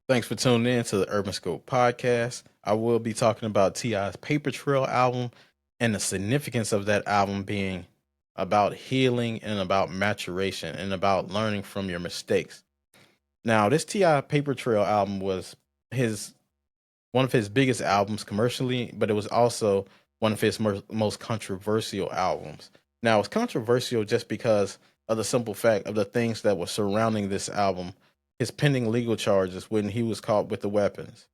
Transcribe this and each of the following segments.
Thanks for tuning in to the Urban Scope podcast. I will be talking about T.I.'s Paper Trail album and the significance of that album being about healing and about maturation and about learning from your mistakes. Now, this T.I. Paper Trail album was his one of his biggest albums commercially, but it was also one of his most controversial albums. Now, it's controversial just because of the simple fact of the things that were surrounding this album, his pending legal charges when he was caught with the weapons,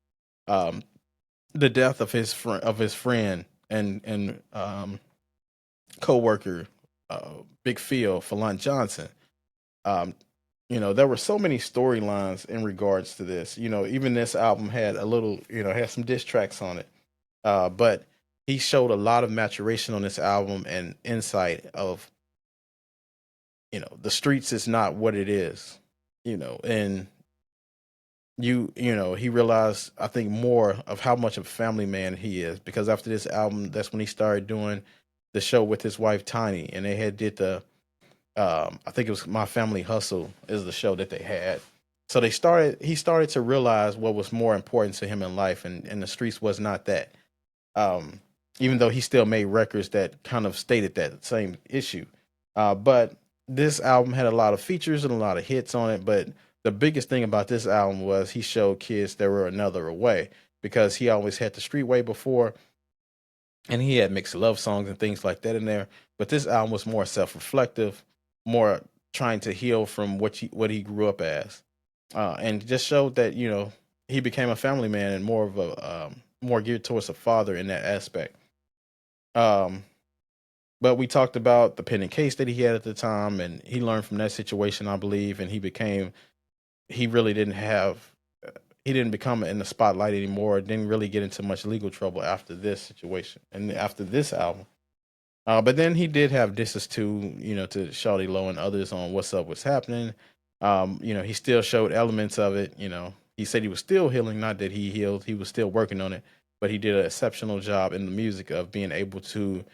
um, the death of his friend and co-worker, Big Phil Falant Johnson. Um, there were so many storylines in regards to this. Even this album had a little, had some diss tracks on it. But he showed a lot of maturation on this album and insight of, the streets is not what it is, and he realized, I think, more of how much of a family man he is because after this album, that's when he started doing the show with his wife Tiny, and they had did the I think it was My Family Hustle is the show that they had. So he started to realize what was more important to him in life, and the streets was not that. Um, Even though he still made records that kind of stated that same issue. But this album had a lot of features and a lot of hits on it. But the biggest thing about this album was he showed kids there were another way because he always had the street way before, and he had mixed love songs and things like that in there. But this album was more self-reflective, more trying to heal from what he grew up as, and just showed that he became a family man and more of a more geared towards a father in that aspect. Um, but we talked about the pending case that he had at the time, and he learned from that situation, I believe, and he really didn't have he didn't become in the spotlight anymore. Didn't really get into much legal trouble after this situation and after this album. But then he did have disses to to Shawty Low and others on what's up, what's happening. He still showed elements of it. He said he was still healing, not that he healed. He was still working on it, but he did an exceptional job in the music of being able to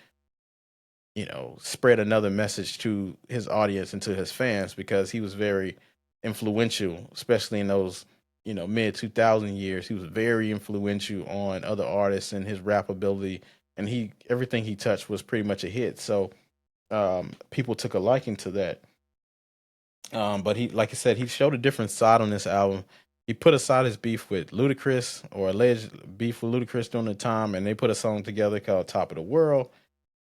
spread another message to his audience and to his fans because he was very influential, especially in those mid 2000 years. He was very influential on other artists and his rap ability, and he everything he touched was pretty much a hit. So people took a liking to that. But he, like I said, he showed a different side on this album. He put aside his beef with Ludacris or alleged beef with Ludacris during the time, and they put a song together called "Top of the World."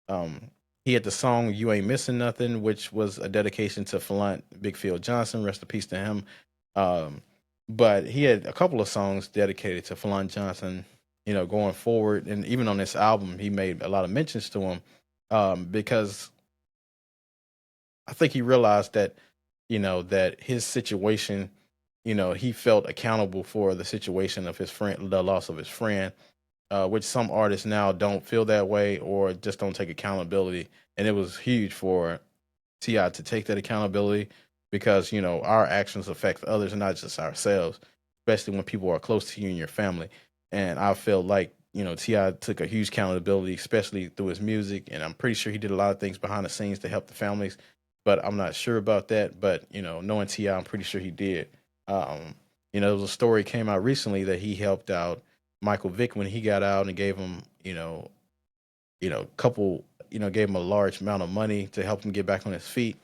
Um, he had the song "You Ain't Missing Nothing," which was a dedication to Falant Big Phil Johnson. Rest in peace to him. Um, but he had a couple of songs dedicated to Falant Johnson. Going forward, and even on this album, he made a lot of mentions to him because I think he realized that that his situation, he felt accountable for the situation of his friend, the loss of his friend, which some artists now don't feel that way or just don't take accountability. And it was huge for Ti to take that accountability because our actions affect others, not just ourselves, especially when people are close to you and your family. And I feel like Ti took a huge accountability, especially through his music, and I'm pretty sure he did a lot of things behind the scenes to help the families. But I'm not sure about that. But knowing Ti, I'm pretty sure he did. There was a story came out recently that he helped out Michael Vick when he got out and gave him, couple, gave him a large amount of money to help him get back on his feet.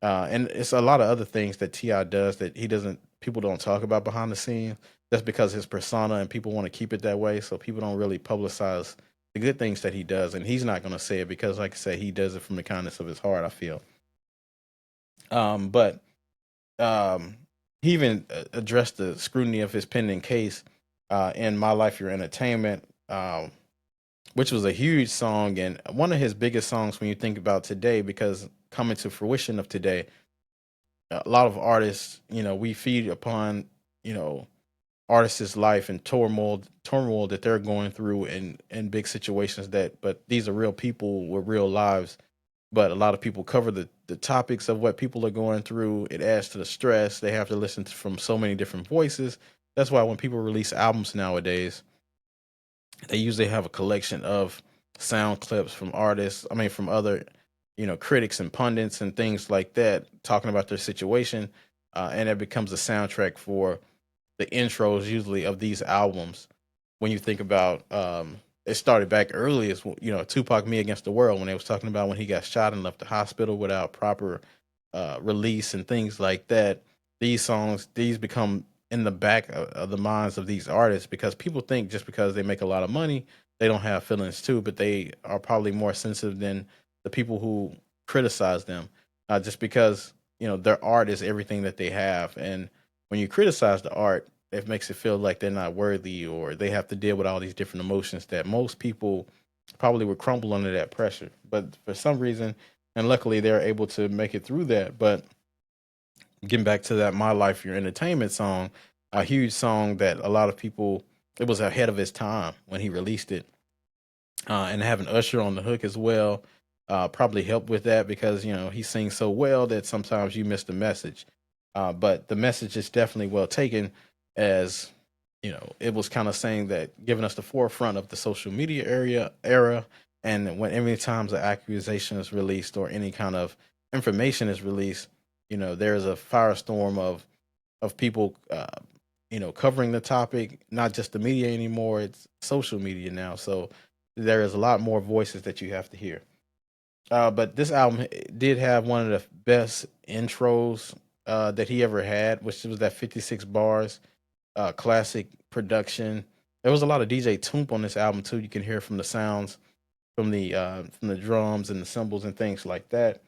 And it's a lot of other things that Ti does that he doesn't. People don't talk about behind the scenes. That's because his persona and people want to keep it that way. So people don't really publicize the good things that he does, and he's not going to say it because, like I said, he does it from the kindness of his heart. I feel. But he even addressed the scrutiny of his pending case in "My Life Your Entertainment," which was a huge song and one of his biggest songs when you think about today, because coming to fruition of today, a lot of artists, we feed upon, you know, artists' life and turmoil that they're going through in big situations but these are real people with real lives. But a lot of people cover the topics of what people are going through. It adds to the stress. They have to listen to, from so many different voices. That's why when people release albums nowadays, they usually have a collection of sound clips from artists. I mean, from other, critics and pundits and things like that, talking about their situation, and it becomes a soundtrack for the intros usually of these albums. When you think about, it started back early as Tupac "Me Against the World" when they was talking about when he got shot and left the hospital without proper release and things like that. These songs, these become in the back of the minds of these artists because people think just because they make a lot of money, they don't have feelings too, but they are probably more sensitive than the people who criticize them, just because their art is everything that they have, and when you criticize the art, it makes it feel like they're not worthy or they have to deal with all these different emotions that most people probably would crumble under that pressure. But for some reason, and luckily they're able to make it through that. But getting back to that "My Life Your Entertainment" song, a huge song that a lot of people, it was ahead of its time when he released it, and having Usher on the hook as well probably helped with that because he sings so well that sometimes you miss the message. But the message is definitely well taken, as it was kind of saying that, giving us the forefront of the social media era, and when any times an accusation is released or any kind of information is released, there's a firestorm of people covering the topic, not just the media anymore, it's social media now. So there is a lot more voices that you have to hear. But this album did have one of the best intros that he ever had, which was that 56 bars, classic production. There was a lot of DJ Toomp on this album too. You can hear from the sounds, from the drums and the cymbals and things like that.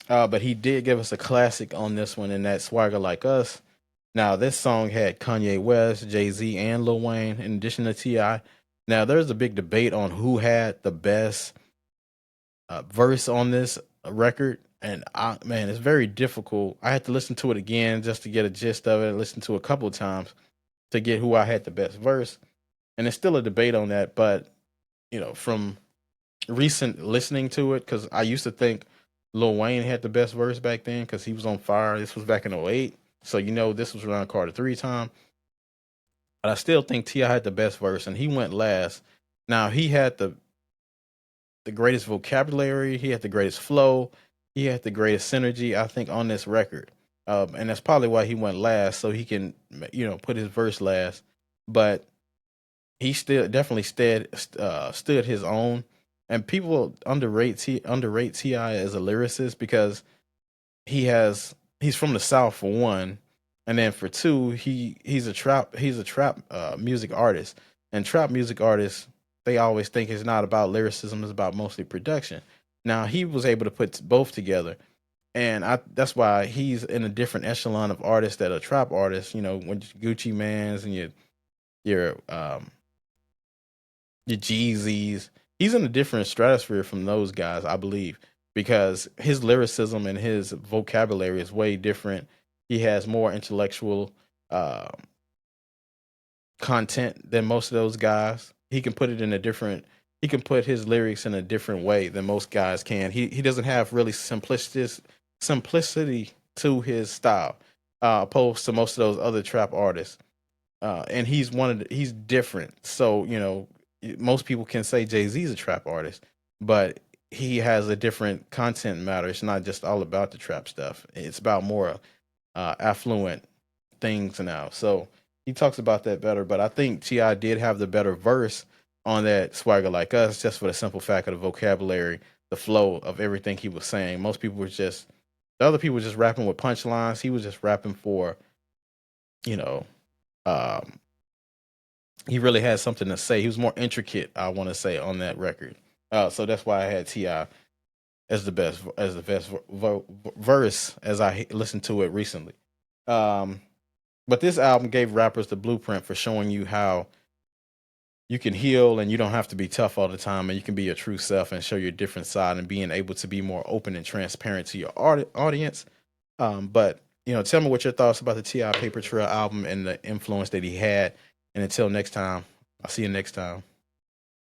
But he did give us a classic on this one, and that "Swagger Like Us." Now, this song had Kanye West, Jay Z, and Lil Wayne, in addition to Ti. Now, there's a big debate on who had the best verse on this record, and man, it's very difficult. I had to listen to it again just to get a gist of it. Listen to it a couple of times to get who I had the best verse, and it's still a debate on that. But from recent listening to it, because I used to think Lil Wayne had the best verse back then because he was on fire. This was back in '08, so this was around Carter 3 time. But I still think Ti had the best verse, and he went last. Now he had the greatest vocabulary. He had the greatest flow. He had the greatest synergy, I think, on this record. And that's probably why he went last, so he can, put his verse last. But he still definitely stood his own. And people underrate Ti as a lyricist because he's from the South for one, and then for two, he's a trap music artist, and trap music artists, they always think it's not about lyricism; it's about mostly production. Now he was able to put both together, and that's why he's in a different echelon of artists that are trap artists. When Gucci Mans and your Jeezys. He's in a different stratosphere from those guys, I believe, because his lyricism and his vocabulary is way different. He has more intellectual uh, content than most of those guys. He can put it in a different. He can put his lyrics in a different way than most guys can. He doesn't have really simplicity to his style, opposed to most of those other trap artists. And he's different. So most people can say Jay Z is a trap artist, but he has a different content matter. It's not just all about the trap stuff. It's about more affluent things now. So he talks about that better. But I think Ti did have the better verse on that "Swagger Like Us," just for the simple fact of the vocabulary, the flow of everything he was saying. Most people were just the other people were just rapping with punchlines. He was just rapping for you know um, he really had something to say. He was more intricate, I want to say, on that record. So that's why I had Ti as the best verse as I listened to it recently. Um, but this album gave rappers the blueprint for showing you how you can heal and you don't have to be tough all the time, and you can be your true self and show your different side, and being able to be more open and transparent to your audience. But tell me what your thoughts about the Ti Paper Trail album and the influence that he had. And until next time, I'll see you next time.